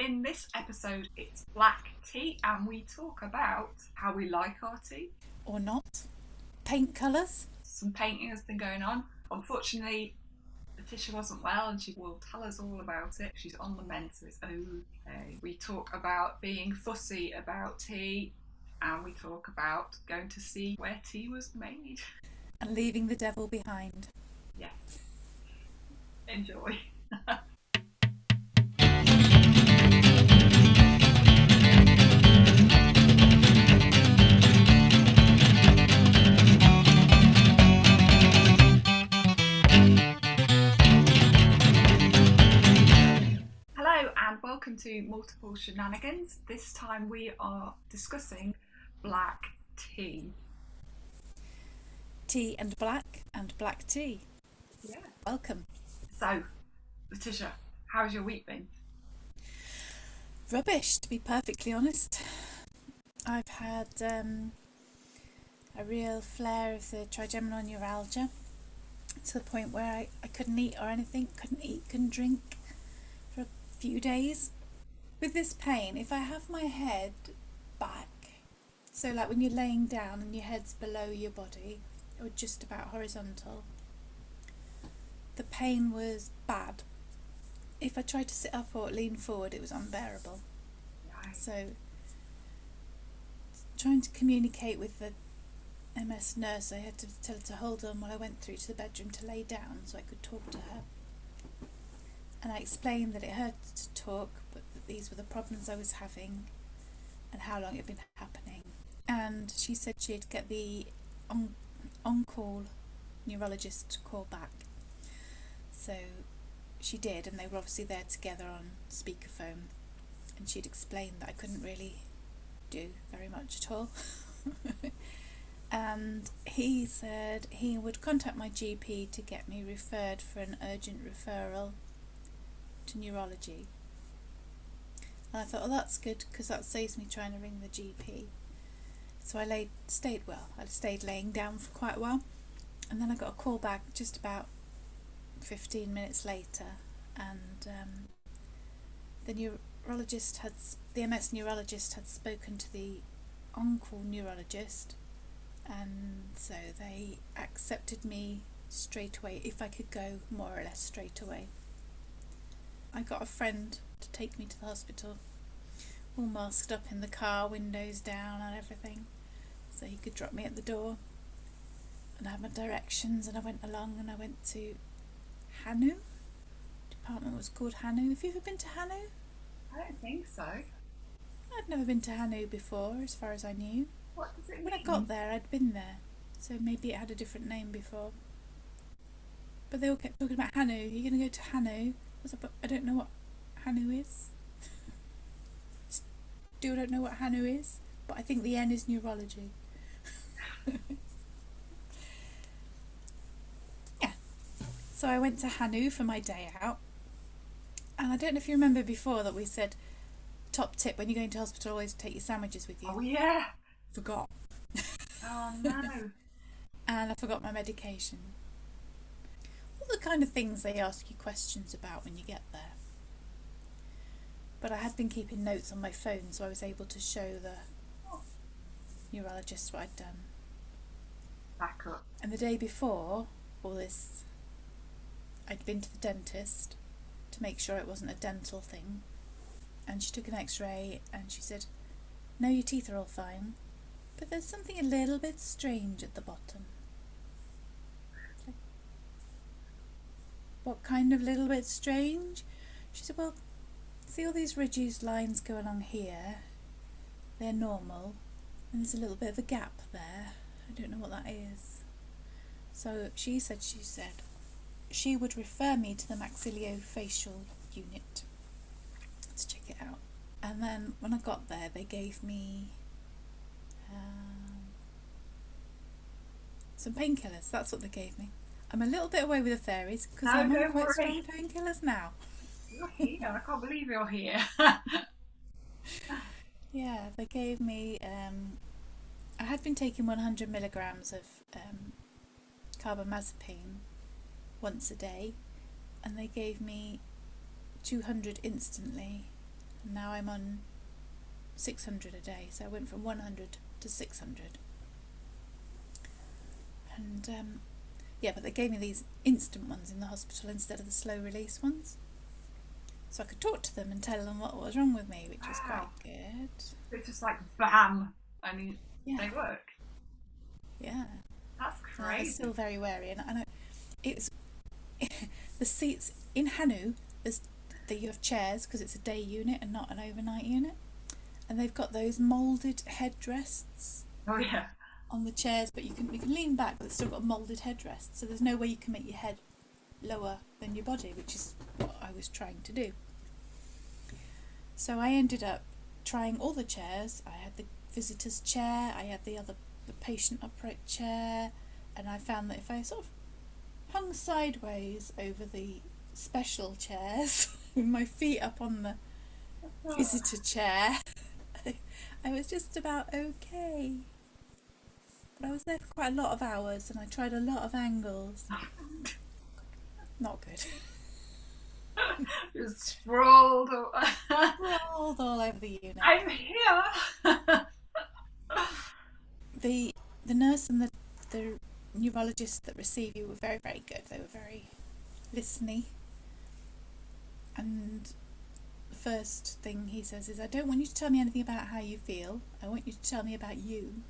in this episode, it's black tea, and we talk about how we like our tea. Or not. Paint colours. Some painting has been going on. Unfortunately, Lytisha wasn't well, and she will tell us all about it. She's on the mend, so it's okay. We talk about being fussy about tea, and we talk about going to see where tea was made. And leaving the devil behind. Yeah. Enjoy. Hello and welcome to Multiple Shenanigans. This time we are discussing black tea. Tea and black tea. Yeah. Welcome. So, Lytisha, how's your week been? Rubbish, to be perfectly honest. I've had a real flare of the trigeminal neuralgia to the point where I couldn't eat or anything, couldn't drink for a few days. With this pain, if I have my head back, so like when you're laying down and your head's below your body, or just about horizontal, the pain was bad. If I tried to sit up or lean forward, it was unbearable. Right. So, trying to communicate with the MS nurse, I had to tell her to hold on while I went through to the bedroom to lay down so I could talk to her. And I explained that it hurt to talk, but that these were the problems I was having and how long it had been happening. And she said she'd get the on-call neurologist to call back. So she did, and they were obviously there together on speakerphone, and she'd explained that I couldn't really do very much at all. And he said he would contact my GP to get me referred for an urgent referral to neurology. And I thought, oh, that's good, because that saves me trying to ring the GP. So I stayed laying down for quite a while, and then I got a call back just about 15 minutes later, and the MS neurologist had spoken to the on-call neurologist, and so they accepted me straight away, if I could go more or less straight away. I got a friend to take me to the hospital, all masked up in the car, windows down and everything, so he could drop me at the door, and I had my directions, and I went along, and I went to Hanu. Department was called Hanu. Have you ever been to Hanu? I don't think so. I'd never been to Hanu before, as far as I knew. What does it mean? When I got there, I'd been there, so maybe it had a different name before. But they all kept talking about Hanu. You're going to go to Hanu? I don't know what Hanu is. Still don't know what Hanu is, but I think the N is neurology. Yeah. So I went to Hanu for my day out, and I don't know if you remember before that we said, top tip, when you're going to hospital, always take your sandwiches with you. Oh yeah. Forgot. Oh no. And I forgot my medication. All the kind of things they ask you questions about when you get there. But I had been keeping notes on my phone, so I was able to show the neurologist what I'd done. Back up. And the day before all this, I'd been to the dentist to make sure it wasn't a dental thing. And she took an x-ray and she said, no, your teeth are all fine, but there's something a little bit strange at the bottom. Like, what kind of little bit strange? She said, well, see all these ridges lines go along here? They're normal, and there's a little bit of a gap there. I don't know what that is. So she said she would refer me to the maxillofacial unit to check it out. And then when I got there, they gave me some painkillers. That's what they gave me. I'm a little bit away with the fairies because I'm on quite strong painkillers now. You're here. I can't believe you're here. Yeah, they gave me I had been taking 100 milligrams of carbamazepine once a day, and they gave me 200 instantly Now I'm on 600 a day, so I went from 100 to 600. And yeah, but they gave me these instant ones in the hospital instead of the slow release ones. So I could talk to them and tell them what was wrong with me, which was quite good. It's just like bam, and they work. Yeah. That's crazy. I was still very wary, and it's the seats in Hanu. You have chairs because it's a day unit and not an overnight unit, and they've got those moulded headrests. Oh yeah. On the chairs, but you can lean back, but it's still got a moulded headrest, so there's no way you can make your head lower than your body, which is what I was trying to do. So I ended up trying all the chairs. I had the visitor's chair, I had the patient upright chair, and I found that if I sort of hung sideways over the special chairs with my feet up on the visitor chair, I was just about okay. But I was there for quite a lot of hours, and I tried a lot of angles. Not good. Just sprawled all over the unit. I'm here. The nurse and the neurologist that received you were very, very good. They were very listening. And the first thing he says is, I don't want you to tell me anything about how you feel. I want you to tell me about you,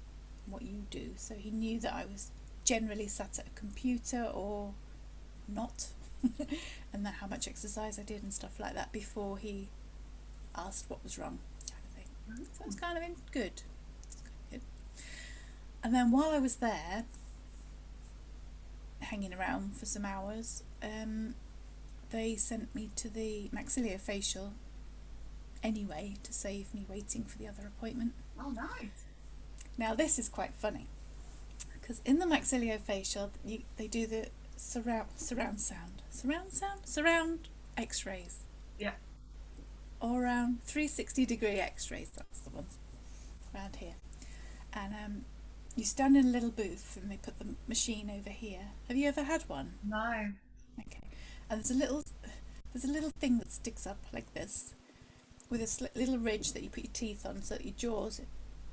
what you do. So he knew that I was generally sat at a computer or not, and that how much exercise I did and stuff like that before he asked what was wrong, kind of thing. So it was kind of good. And then while I was there hanging around for some hours, they sent me to the maxillofacial anyway to save me waiting for the other appointment. Oh, nice. Now this is quite funny, because in the maxillofacial they do the surround x-rays. Yeah. All around 360-degree x-rays, that's the ones around here. And you stand in a little booth and they put the machine over here. Have you ever had one? No. Okay. And there's a little thing that sticks up like this, with a little ridge that you put your teeth on so that your jaw's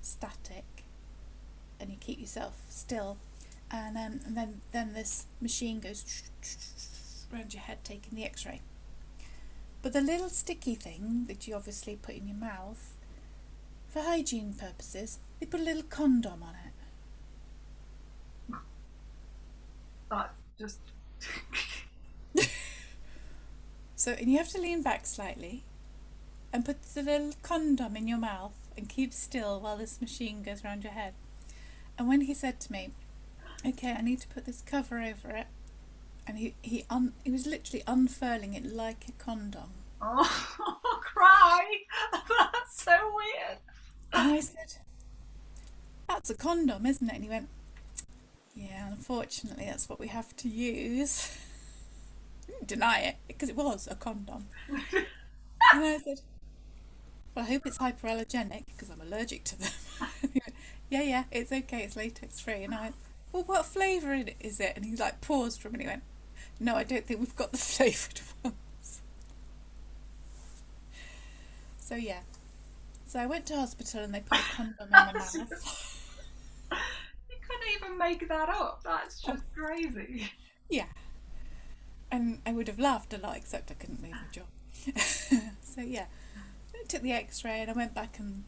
static and you keep yourself still. And then this machine goes around your head taking the x-ray. But the little sticky thing that you obviously put in your mouth, for hygiene purposes, they put a little condom on it. That's just... So, and you have to lean back slightly and put the little condom in your mouth and keep still while this machine goes around your head. And when he said to me, okay, I need to put this cover over it, and he was literally unfurling it like a condom. Oh, cry! That's so weird. And I said, that's a condom, isn't it? And he went, yeah, unfortunately that's what we have to use. Didn't deny it, because it was a condom. And I said, well, I hope it's hyperallergenic, because I'm allergic to them. He went, yeah, it's okay, it's latex free. And I went, well, what flavour is it? And he like paused for a minute and went, no, I don't think we've got the flavoured ones. So yeah. So I went to hospital and they put a condom in my mouth. You couldn't even make that up. That's just crazy. Yeah. And I would have laughed a lot, except I couldn't move the jaw. So yeah. I took the x-ray and I went back and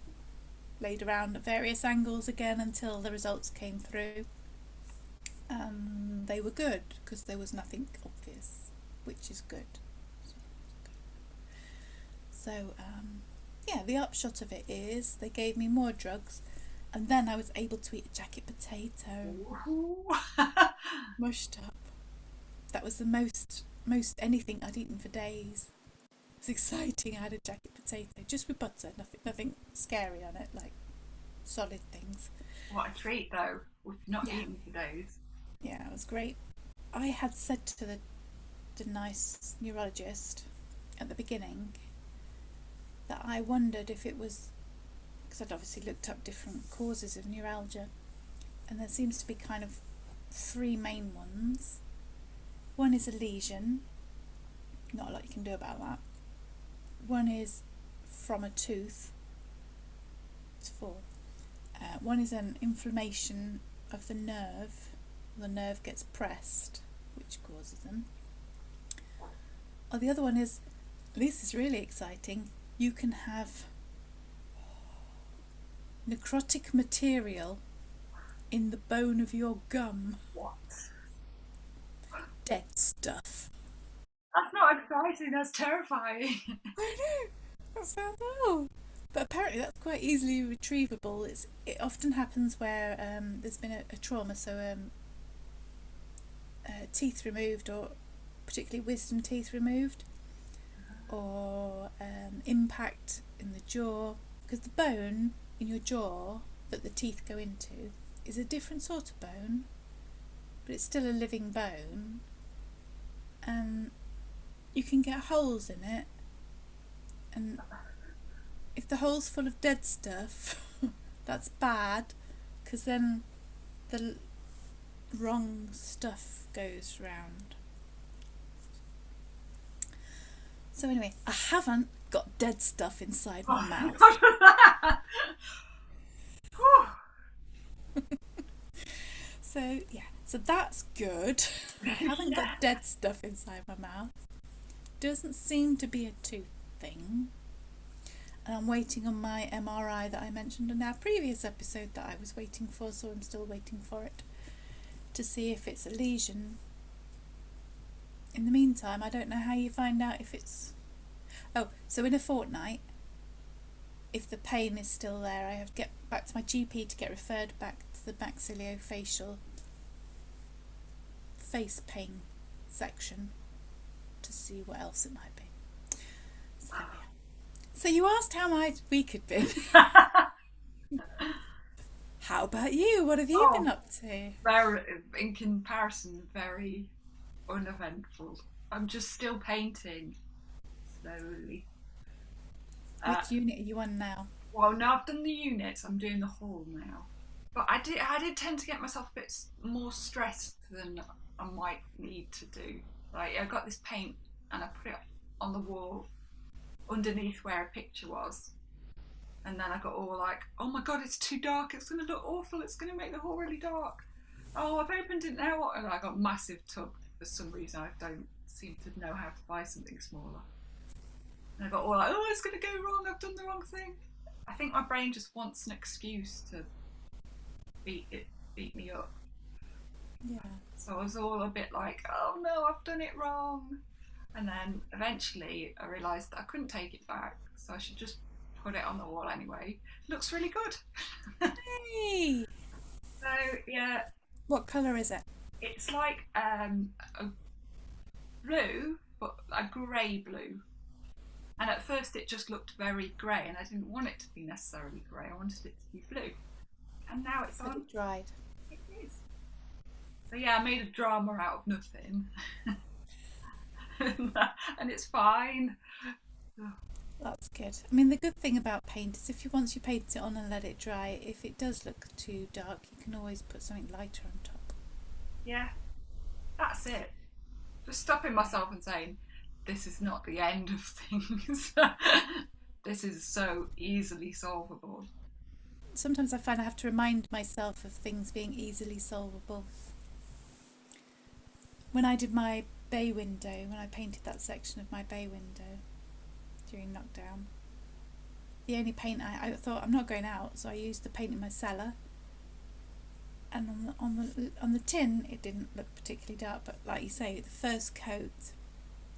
laid around at various angles again until the results came through. They were good, because there was nothing obvious, which is good. So, yeah, the upshot of it is they gave me more drugs, and then I was able to eat a jacket potato. Mushed up. That was the most anything I'd eaten for days. It was exciting. I had a jacket potato, just with butter, nothing scary on it, like solid things. What a treat, though. We've not eaten for days. Yeah, it was great. I had said to the nice neurologist at the beginning that I wondered if it was, because I'd obviously looked up different causes of neuralgia, and there seems to be kind of three main ones. One is a lesion, not a lot you can do about that. One is from a tooth. It's 4. One is an inflammation of the nerve. The nerve gets pressed, which causes them. Or the other one is, this is really exciting, you can have necrotic material in the bone of your gum. What? Dead stuff. That's not exciting, that's terrifying. I know, that sounds awful. But apparently that's quite easily retrievable. It often happens where there's been a trauma, so teeth removed, or particularly wisdom teeth removed, or impact in the jaw, because the bone in your jaw that the teeth go into is a different sort of bone, but it's still a living bone, and you can get holes in it, and if the hole's full of dead stuff, that's bad, because then the wrong stuff goes round. So anyway, I haven't got dead stuff inside my mouth. So yeah, so that's good. I haven't got dead stuff inside my mouth. Doesn't seem to be a tooth thing. And I'm waiting on my MRI that I mentioned in our previous episode that I was waiting for, so I'm still waiting for it to see if it's a lesion. In the meantime, I don't know how you find out if it's... Oh, so in a fortnight, if the pain is still there, I have to get back to my GP to get referred back to the maxillofacial face pain section to see what else it might be. So, yeah. So you asked how my week had been. How about you? What have you been up to? Very, in comparison, very uneventful. I'm just still painting slowly. Which unit are you on now? Well, no, I've done the units. I'm doing the hall now. But I did tend to get myself a bit more stressed than I might need to do. Like, I got this paint and I put it on the wall underneath where a picture was, and then I got all like, oh my god, it's too dark, it's going to look awful, it's going to make the hall really dark. Oh, I've opened it now, and I got a massive tub. For some reason I don't seem to know how to buy something smaller, and I got all like, oh, it's going to go wrong, I've done the wrong thing. I think my brain just wants an excuse to beat me up. Yeah. So I was all a bit like, oh no, I've done it wrong. And then eventually I realised that I couldn't take it back, so I should just put it on the wall anyway. It looks really good. Hey! So yeah. What colour is it? It's like a blue, but a grey blue. And at first it just looked very grey, and I didn't want it to be necessarily grey, I wanted it to be blue. And now it's on. But it dried. It is. So yeah, I made a drama out of nothing. And it's fine. That's good. I mean, the good thing about paint is if once you paint it on and let it dry, if it does look too dark, you can always put something lighter on top. Yeah, that's it. Just stopping myself and saying, this is not the end of things. This is so easily solvable. Sometimes I find I have to remind myself of things being easily solvable. When I did my bay window, when I painted that section of my bay window during knockdown, the only paint I thought, I'm not going out, so I used the paint in my cellar. And on the tin, it didn't look particularly dark, but like you say, the first coat,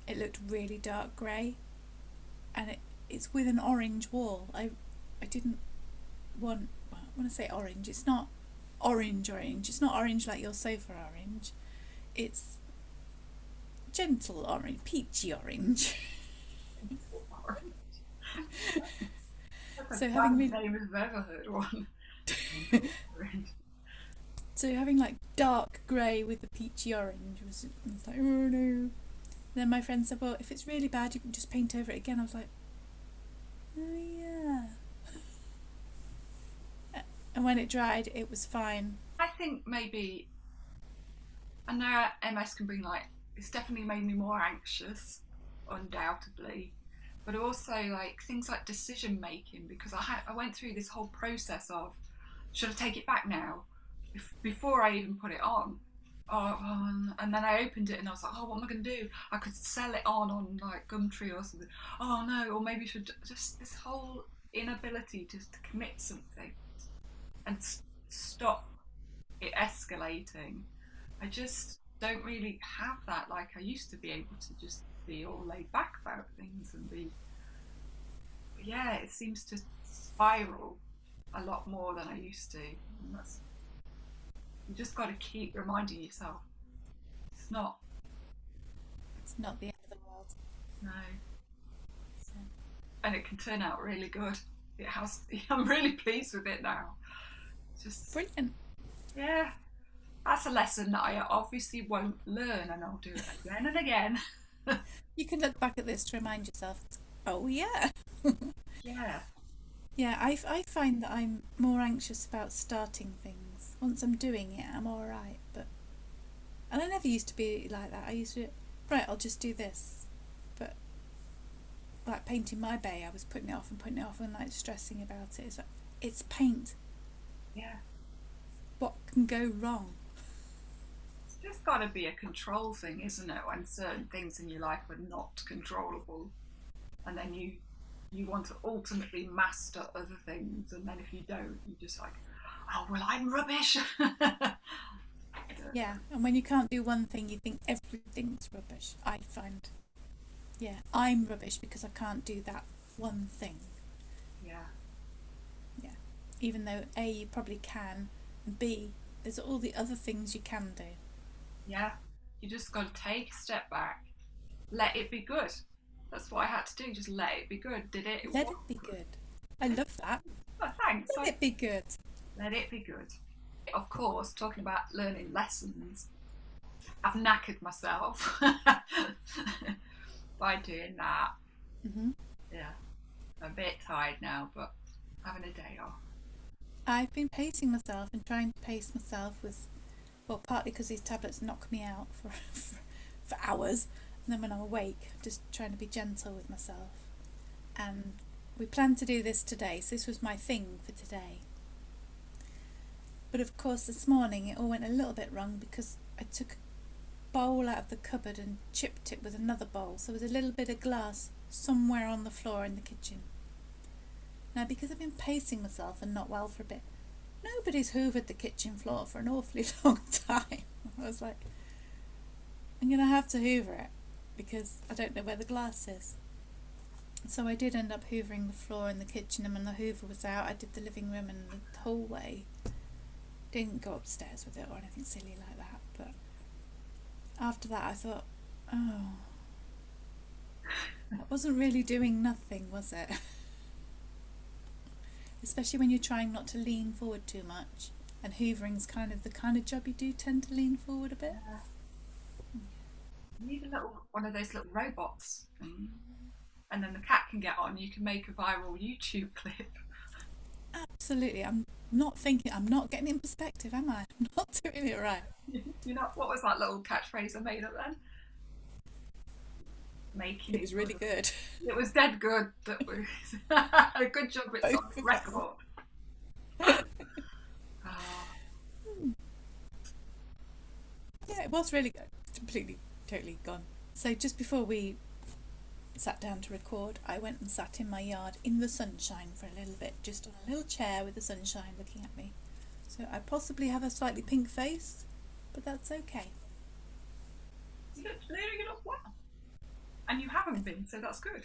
it looked really dark grey, and it's with an orange wall. I didn't want, well, when I say orange, it's not orange. It's not orange like your sofa orange. It's gentle orange, peachy orange. That's So the having name if I've ever heard one. So having like dark grey with the peachy orange was like, oh no. Then my friend said, well, if it's really bad, you can just paint over it again. I was like, oh yeah. And when it dried, it was fine. I think maybe, I know MS can bring, like, it's definitely made me more anxious, undoubtedly. but also like things like decision making, because I went through this whole process of, should I take it back now, before I even put it on. And then I opened it and I was like, oh, what am I going to do? I could sell it on like Gumtree or something. Oh no, or maybe I should just, this whole inability to commit something and stop it escalating. I just don't really have that like I used to be able to just be all laid back about things and be. Yeah, it seems to spiral a lot more than I used to. And that's, you just got to keep reminding yourself it's not the end of the world. no. So, And it can turn out really good. It has. I'm really pleased with it now. It's just brilliant. Yeah, that's a lesson that I obviously won't learn, and I'll do it again and again. You can look back at this to remind yourself, oh yeah. Yeah. Yeah, I find that I'm more anxious about starting things. Once I'm doing it, I'm all right. And I never used to be like that. I used to, right, I'll just do this. But like painting my bay, I was putting it off and like stressing about it. It's like, it's paint. Yeah. What can go wrong? It's just got to be a control thing, isn't it? When certain things in your life are not controllable, and then you want to ultimately master other things, and then if you don't, you're just like, oh well, I'm rubbish. Yeah, and when you can't do one thing, you think everything's rubbish. I find, yeah, I'm rubbish because I can't do that one thing. Yeah. Yeah, even though A, you probably can, and B, there's all the other things you can do. Yeah, you just got to take a step back, let it be good. That's what I had to do, just let it be good. Did it? Let it be good. I love that. Oh, thanks. Let it be good. Let it be good. Of course, talking about learning lessons, I've knackered myself by doing that. Mm-hmm. Yeah, I'm a bit tired now, but having a day off. I've been pacing myself and trying to pace myself with, well, partly because these tablets knock me out for hours, and then when I'm awake, I'm just trying to be gentle with myself. And we planned to do this today, so this was my thing for today. But of course this morning it all went a little bit wrong because I took a bowl out of the cupboard and chipped it with another bowl, so there was a little bit of glass somewhere on the floor in the kitchen. Now, because I've been pacing myself and not well for a bit, nobody's hoovered the kitchen floor for an awfully long time. I was like, I'm going to have to hoover it because I don't know where the glass is. So I did end up hoovering the floor in the kitchen, and when the hoover was out, I did the living room and the hallway. Didn't go upstairs with it or anything silly like that, but after that I thought, oh, that wasn't really doing nothing, was it? Especially when you're trying not to lean forward too much, and hoovering's kind of the kind of job you do tend to lean forward a bit. You need one of those little robots, and then the cat can get on. You can make a viral YouTube clip. Absolutely. I'm not getting it in perspective, am I? I'm not doing it right. You know, what was that little catchphrase I made up then? Making it was really good. It was dead good. That was a good job. It's on record. Yeah, it was really good. Completely, totally gone. So just before we sat down to record, I went and sat in my yard in the sunshine for a little bit, just on a little chair with the sunshine looking at me. So I possibly have a slightly pink face, but that's okay. You look well. And you haven't been, so that's good.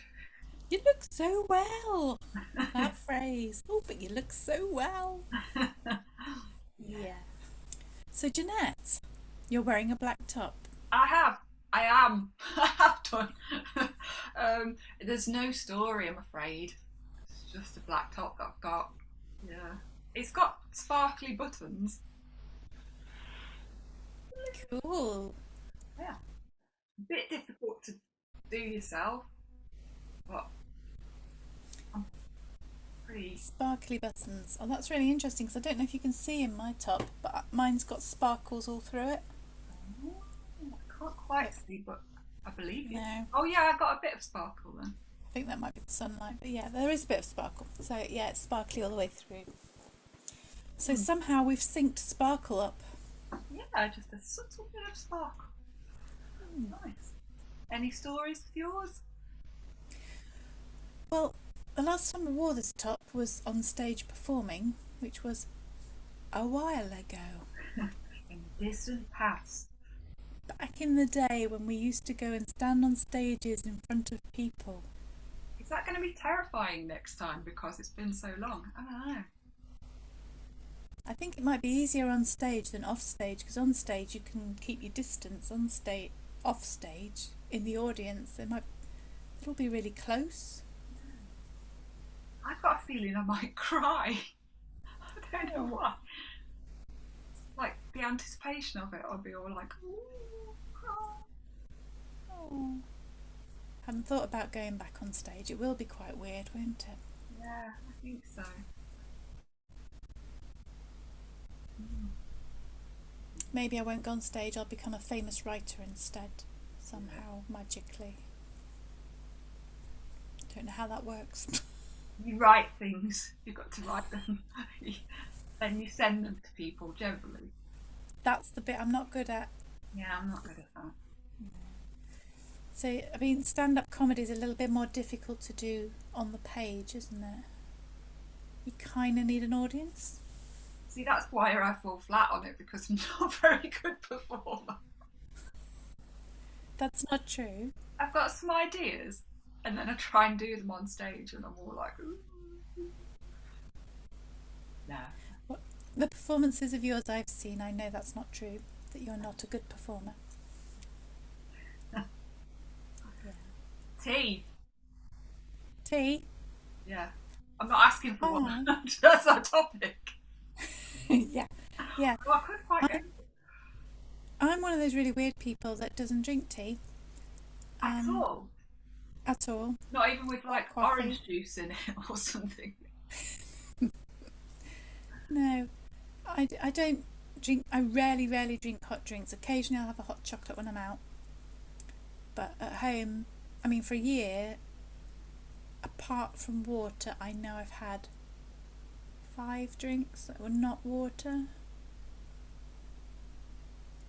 You look so well. That phrase. Oh, but you look so well. Yeah. So Jeanette, you're wearing a black top. I am. I have done. There's no story, I'm afraid. It's just a black top that I've got. Yeah. It's got sparkly buttons. Cool. Yeah. A bit difficult to do yourself, but I'm pretty... Sparkly buttons. Oh, that's really interesting, because I don't know if you can see in my top, but mine's got sparkles all through it. I can't quite see, but I believe you. No. Oh yeah, I got a bit of sparkle then. I think that might be the sunlight, but yeah, there is a bit of sparkle. So yeah, it's sparkly all the way through. So somehow we've synced sparkle up. Yeah, just a subtle bit of sparkle. Nice. Any stories with yours? Well, the last time I wore this top was on stage performing, which was a while ago. In the distant past. Back in the day when we used to go and stand on stages in front of people. Is that going to be terrifying next time because it's been so long? I don't know. I think it might be easier on stage than off stage, because on stage you can keep your distance. On stage, off stage, in the audience, it'll be really close. I've got a feeling I might cry. I don't know why. Like the anticipation of it, I'll be all like, ooh, cry. Oh. Haven't thought about going back on stage. It will be quite weird, won't it? Yeah, I think so. Maybe I won't go on stage. I'll become a famous writer instead, somehow, magically. Don't know how that works. You write things. You've got to write them. Then you send them to people generally. That's the bit I'm not good at. Yeah, I'm not good at that. So, I mean, stand-up comedy is a little bit more difficult to do on the page, isn't it? You kind of need an audience. See, that's why I fall flat on it, because I'm not a very good performer. That's not true. I've got some ideas, and then I try and do them on stage, and I'm all like, ooh. Nah. The performances of yours I've seen, I know that's not true, that you're not a good performer. Tea. Tea? Yeah. I'm not asking for Oh. one. That's our topic. Yeah. Well, I could quite get I'm one of those really weird people that doesn't drink tea. at all. At all. Not even with like Coffee. orange juice in it or something. No. I don't drink. I rarely drink hot drinks. Occasionally I'll have a hot chocolate when I'm out. But at home, I mean, for a year, apart from water, I know I've had 5 drinks that were not water.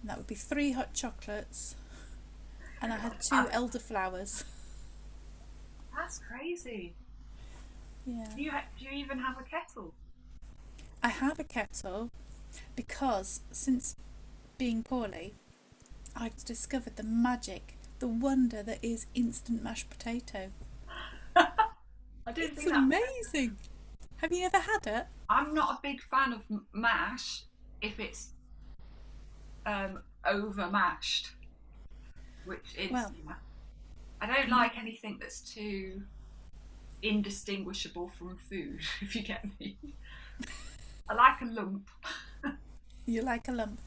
And that would be 3 hot chocolates. And I had 2 elderflowers. That's crazy. Yeah. Do you even have a kettle? I have a kettle because since being poorly, I've discovered the magic, the wonder that is instant mashed potato. I didn't It's think that. amazing. Have you ever had it? I'm not a big fan of mash if it's over mashed, which is. Well, I don't like anything that's too indistinguishable from food, if you get me. I like a lump. you like a lump.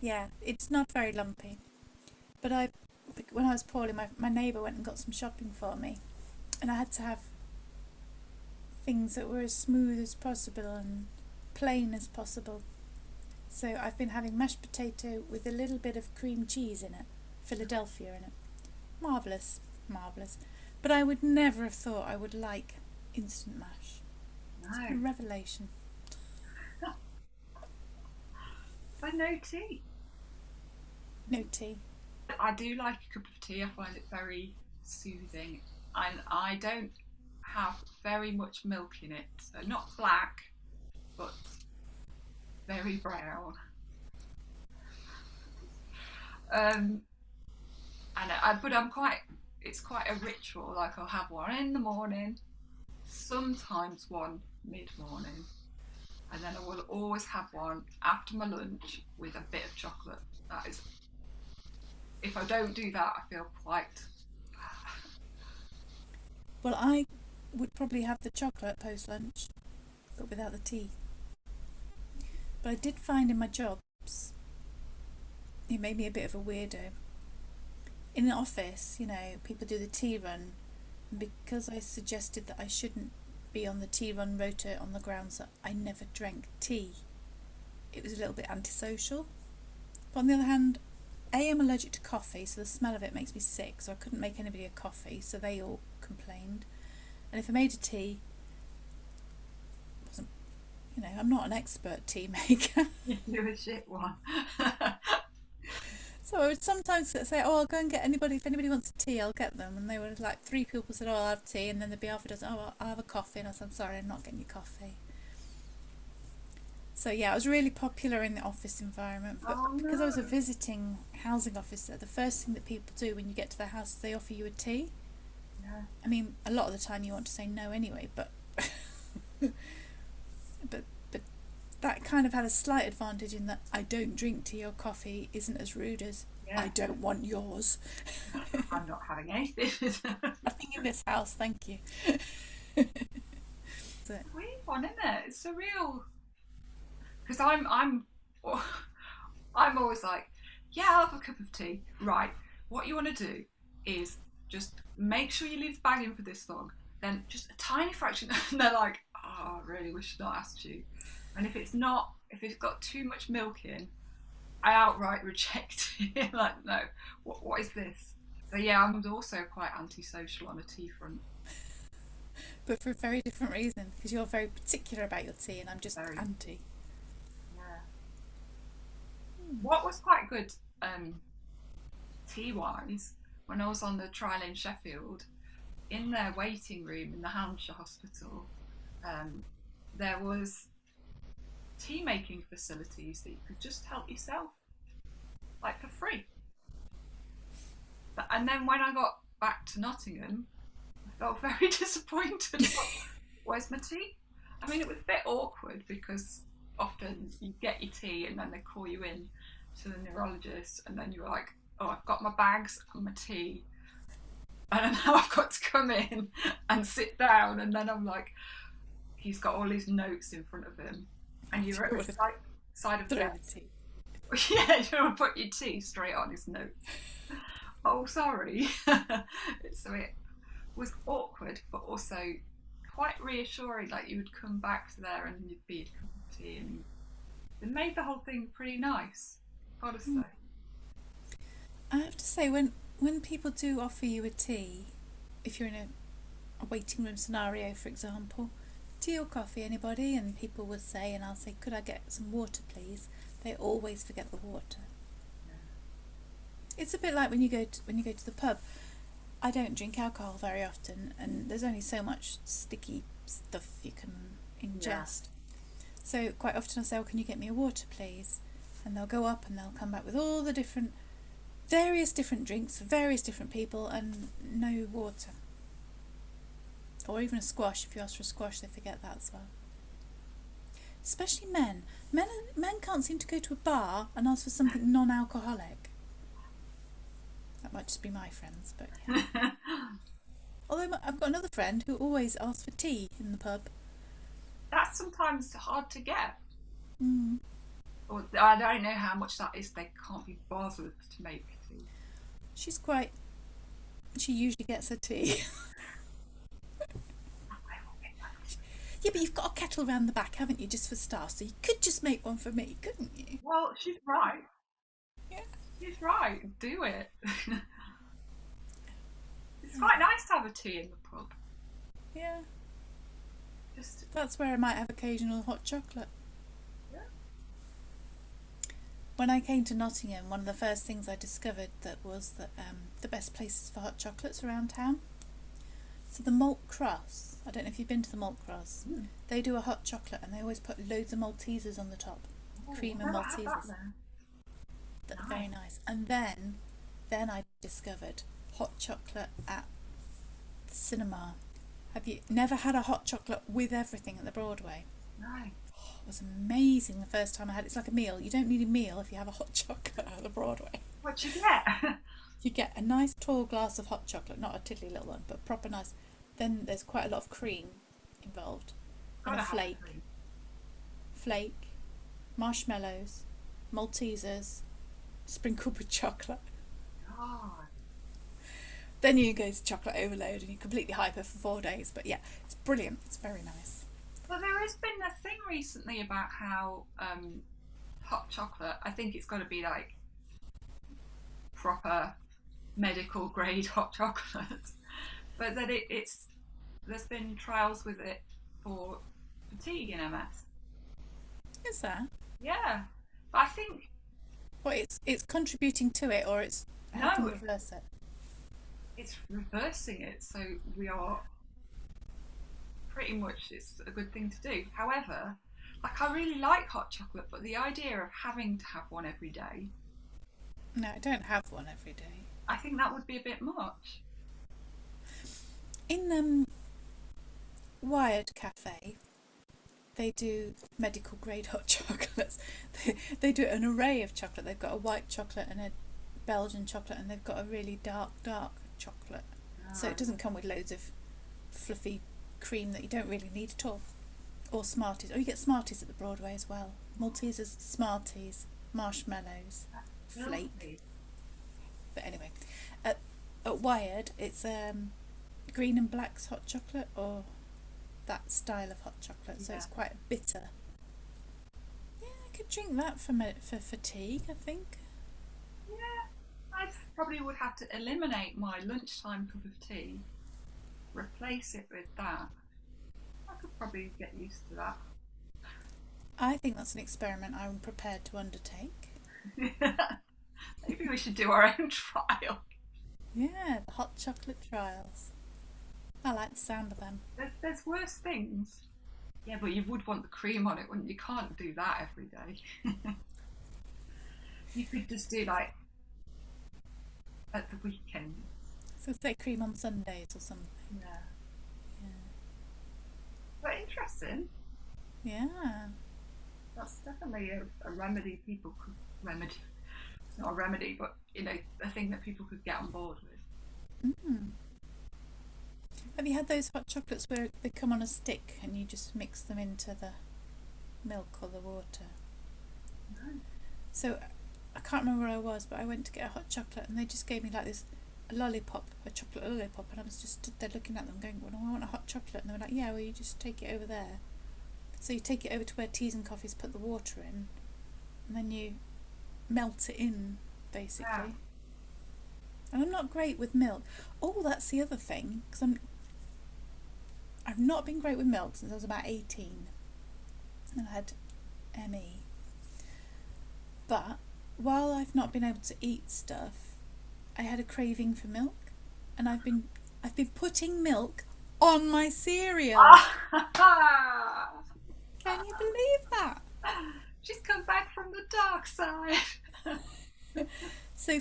Yeah, it's not very lumpy. But when I was poorly, my neighbour went and got some shopping for me, and I had to have things that were as smooth as possible and plain as possible. So I've been having mashed potato with a little bit of cream cheese in it, Philadelphia in it. Marvellous, marvellous. But I would never have thought I would like instant mash. It's a No. revelation. But no tea. No tea. I do like a cup of tea. I find it very soothing, and I don't have very much milk in it, so not black, but very brown. But it's quite a ritual. Like I'll have one in the morning, sometimes one mid-morning, and then I will always have one after my lunch with a bit of chocolate. That is, if I don't do that, I feel quite. Well, I would probably have the chocolate post-lunch, but without the tea. But I did find in my jobs, it made me a bit of a weirdo. In an office, you know, people do the tea run, and because I suggested that I shouldn't be on the tea run rota on the grounds that I never drank tea, it was a little bit antisocial. But on the other hand, I'm allergic to coffee, so the smell of it makes me sick, so I couldn't make anybody a coffee, so they all complained. And if I made a tea, it wasn't, I'm not an expert tea maker. You're a shit one. So I would sometimes say, oh, I'll go and get anybody, if anybody wants a tea, I'll get them. And they were like, 3 people said, oh, I'll have tea, and then there'd be half a dozen, oh, I'll have a coffee. And I said, I'm sorry, I'm not getting you coffee. So yeah, I was really popular in the office environment, but because I was a visiting housing officer, the first thing that people do when you get to their house is they offer you a tea. Yeah. I mean, a lot of the time you want to say no anyway, but but that kind of had a slight advantage in that I don't drink tea or coffee isn't as rude as I don't want yours. I'm not having anything. Nothing in this house, thank you. It's a weird one, isn't it? It's a real. Because I'm always like, yeah, I'll have a cup of tea. Right, what you want to do is just make sure you leave the bag in for this long. Then just a tiny fraction, and they're like, oh, I really wish I'd not asked you. And if it's got too much milk in, I outright reject it. Like, no, what is this? So yeah, I'm also quite antisocial on a tea front. But for a very different reason, because you're very particular about your tea, and I'm just anti. What was quite good tea-wise, when I was on the trial in Sheffield, in their waiting room in the Hampshire hospital, there was tea making facilities that you could just help yourself, like for free. And then when I got back to Nottingham, I felt very disappointed. Where's my tea? I mean, it was a bit awkward because often you get your tea and then they call you in to the neurologist, and then you're like, oh, I've got my bags and my tea, and now I've got to come in and sit down, and then I'm like, he's got all his notes in front of him, and you're at the side of the tea. Yeah, you don't want to put your tea straight on his notes. Oh, sorry. So it was awkward, but also quite reassuring. Like, you would come back to there and you'd be a cup of tea, and it made the whole thing pretty nice, gotta say. I have to say, when people do offer you a tea, if you're in a waiting room scenario, for example, tea or coffee, anybody, and people will say, and I'll say, could I get some water, please? They always forget the water. It's a bit like when you go to the pub. I don't drink alcohol very often, and there's only so much sticky stuff you can ingest. So quite often I'll say, oh, can you get me a water, please? And they'll go up and they'll come back with all the various different drinks for various different people, and no water. Or even a squash. If you ask for a squash, they forget that as well. Especially men. Men can't seem to go to a bar and ask for something non-alcoholic. That might just be my friends, but yeah. Although I've got another friend who always asks for tea in the pub. That's sometimes hard to get. Mm. Or I don't know how much that is. They can't be bothered to make tea. She usually gets her tea. Yeah, but you've got a kettle round the back, haven't you, just for staff? So you could just make one for me, couldn't you? Well, she's right. Yeah. She's right. Do it. It's quite nice to have a tea in the pub. Yeah. That's where I might have occasional hot chocolate. Yeah. When I came to Nottingham, one of the first things I discovered was that the best places for hot chocolates around town. So the Malt Cross, I don't know if you've been to the Malt Cross, they do a hot chocolate and they always put loads of Maltesers on the top. Cream and Maltesers. That's very nice. And then I discovered hot chocolate at the cinema. Have you never had a hot chocolate with everything at the Broadway? No. Oh, it was amazing the first time I had it. It's like a meal. You don't need a meal if you have a hot chocolate at the Broadway. What you get? You get a nice tall glass of hot chocolate, not a tiddly little one, but proper nice. Then there's quite a lot of cream involved. And a flake, marshmallows, Maltesers, sprinkled with chocolate. God. Then you go to chocolate overload and you're completely hyper for 4 days. But yeah, it's brilliant. It's very nice. Well, there has been a thing recently about how hot chocolate, I think it's got to be like proper medical grade hot chocolate. But then there's been trials with it for fatigue in MS. Is there? Yeah, but I think it's contributing to it, or it's helping reverse it? It's reversing it, so we are pretty much, it's a good thing to do. However, like, I really like hot chocolate, but the idea of having to have one every day. No, I don't have one every day. I think that would be a bit much. In Wired Cafe, they do medical grade hot chocolates. They do an array of chocolate. They've got a white chocolate and a Belgian chocolate, and they've got a really dark chocolate. So it doesn't come with loads of fluffy cream that you don't really need at all. Or Smarties. Oh, you get Smarties at the Broadway as well. Maltesers, Smarties, marshmallows, flake. But anyway, at Wired, it's green and black's hot chocolate, or that style of hot chocolate. So it's quite bitter. Yeah, I could drink that for fatigue, I think. Yeah, I probably would have to eliminate my lunchtime cup of tea, replace it with that. I could probably get used to that. I think that's an experiment I'm prepared to undertake. Maybe we should do our own trial. Yeah, the hot chocolate trials. I like the sound of them. There's worse things. Yeah, but you would want the cream on it, wouldn't you? You can't do that every day. You could just do, like, at the weekend. So say cream on Sundays or something. Yeah. But interesting. Yeah. That's definitely a remedy people could remedy. It's not a remedy, but, you know, a thing that people could get on board with. Have you had those hot chocolates where they come on a stick and you just mix them into the milk or the water? No. So I can't remember where I was, but I went to get a hot chocolate and they just gave me like this a chocolate lollipop, and I was just stood there looking at them going, well, I want a hot chocolate, and they were like, yeah, well, you just take it over there. So you take it over to where Teas and Coffees put the water in, and then you melt it in, basically. Yeah. And I'm not great with milk. Oh, that's the other thing, because I've not been great with milk since I was about 18, and I had ME. But while I've not been able to eat stuff, I had a craving for milk, and I've been putting milk on my cereal. Can you believe that? She's come back from the dark side. So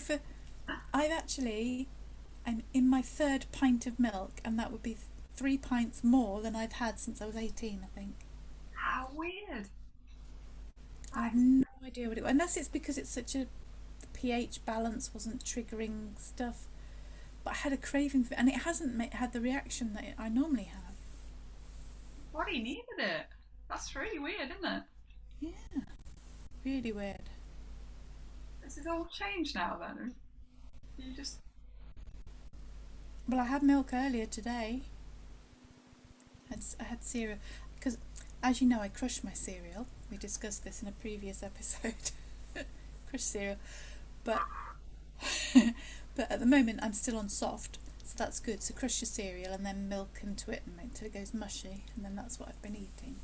I'm in my third pint of milk, and that would be 3 pints more than I've had since I was 18, I think. How weird. I have no idea what it was, unless it's because it's such a pH balance wasn't triggering stuff, but I had a craving for it, and it hasn't had the reaction that I normally have. Body needed it. That's really weird, isn't it? Yeah, really weird. This is all changed now then. You just... Well, I had milk earlier today. I had cereal, because as you know, I crush my cereal. We discussed this in a previous episode. Crush cereal. But at the moment I'm still on soft, so that's good. So crush your cereal and then milk into it and make until it goes mushy, and then that's what I've been eating.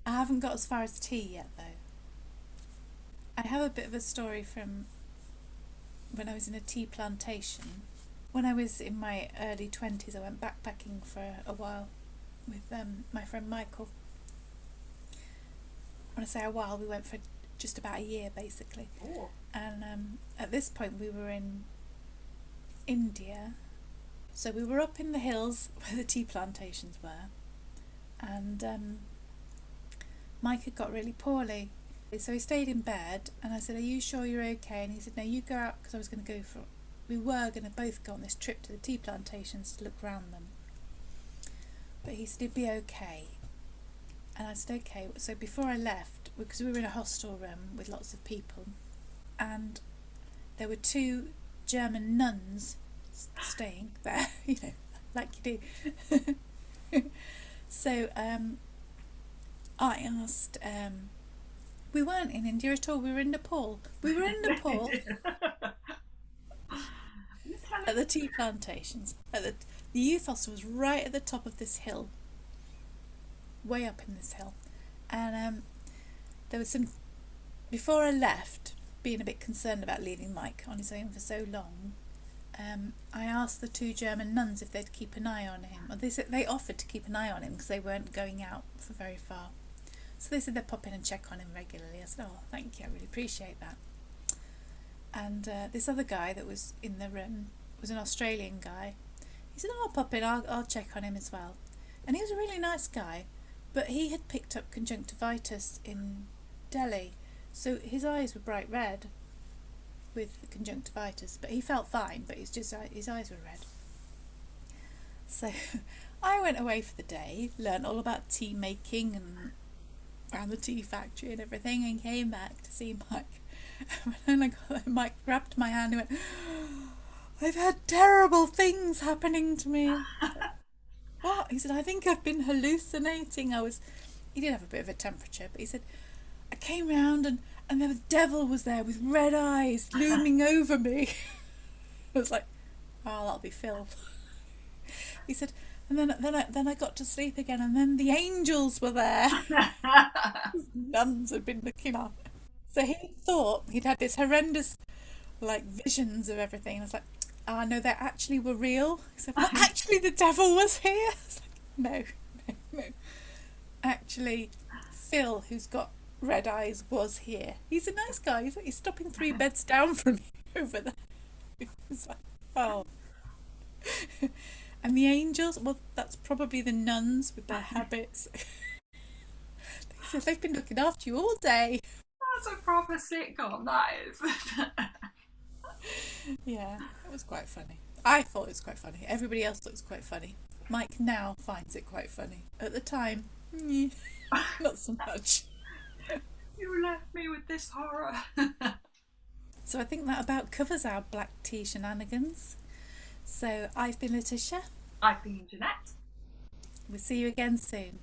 I haven't got as far as tea yet though. I have a bit of a story from when I was in a tea plantation. When I was in my early 20s, I went backpacking for a while with my friend Michael. When I say a while, we went for just about a year basically. Ooh. And at this point we were in India, so we were up in the hills where the tea plantations were, and Mike had got really poorly, so he stayed in bed, and I said, are you sure you're okay? And he said, no, you go out, because we were going to both go on this trip to the tea plantations to look around them, but he said he'd be okay. And I said, okay. So before I left, because we were in a hostel room with lots of people, and there were 2 German nuns staying there, you know, like you do. So I asked, we weren't in India at all, we were in Nepal. at the tea plantations. The youth hostel was right at the top of this hill, way up in this hill, and there was some. Before I left, being a bit concerned about leaving Mike on his own for so long, I asked the 2 German nuns if they'd keep an eye on him. Well, they offered to keep an eye on him because they weren't going out for very far. So they said they'd pop in and check on him regularly. I said, oh, thank you, I really appreciate that. And this other guy that was in the room was an Australian guy. He said, oh, I'll pop in, I'll check on him as well. And he was a really nice guy, but he had picked up conjunctivitis in Delhi. So his eyes were bright red with conjunctivitis, but he felt fine, but his eyes were red. So I went away for the day, learnt all about tea making and around the tea factory and everything, and came back to see Mike. And I got there, Mike grabbed my hand and went, I've had terrible things happening to me. What? He said, I think I've been hallucinating. He did have a bit of a temperature, but he said, I came round and the devil was there with red eyes looming over me. I was like, oh, that'll be Phil. He said, and then I got to sleep again, and then the angels were there. Nuns had been looking up. So he thought he'd had this horrendous, like, visions of everything. And I was like, oh, no, they actually were real. He said, well, actually the devil was here. I was like, no. Actually, Phil, who's got red eyes, was here. He's a nice guy. He's stopping 3 beds down from me over there. It's like, oh. And the angels, well, that's probably the nuns with their habits. They said they've been looking after you all day. That's a proper sitcom, that is. Yeah, it was quite funny. I thought it was quite funny. Everybody else thought it was quite funny. Mike now finds it quite funny. At the time, not so much. You left me with this horror. So I think that about covers our black tea shenanigans. So I've been Lytisha. I've been Jeanette. We'll see you again soon.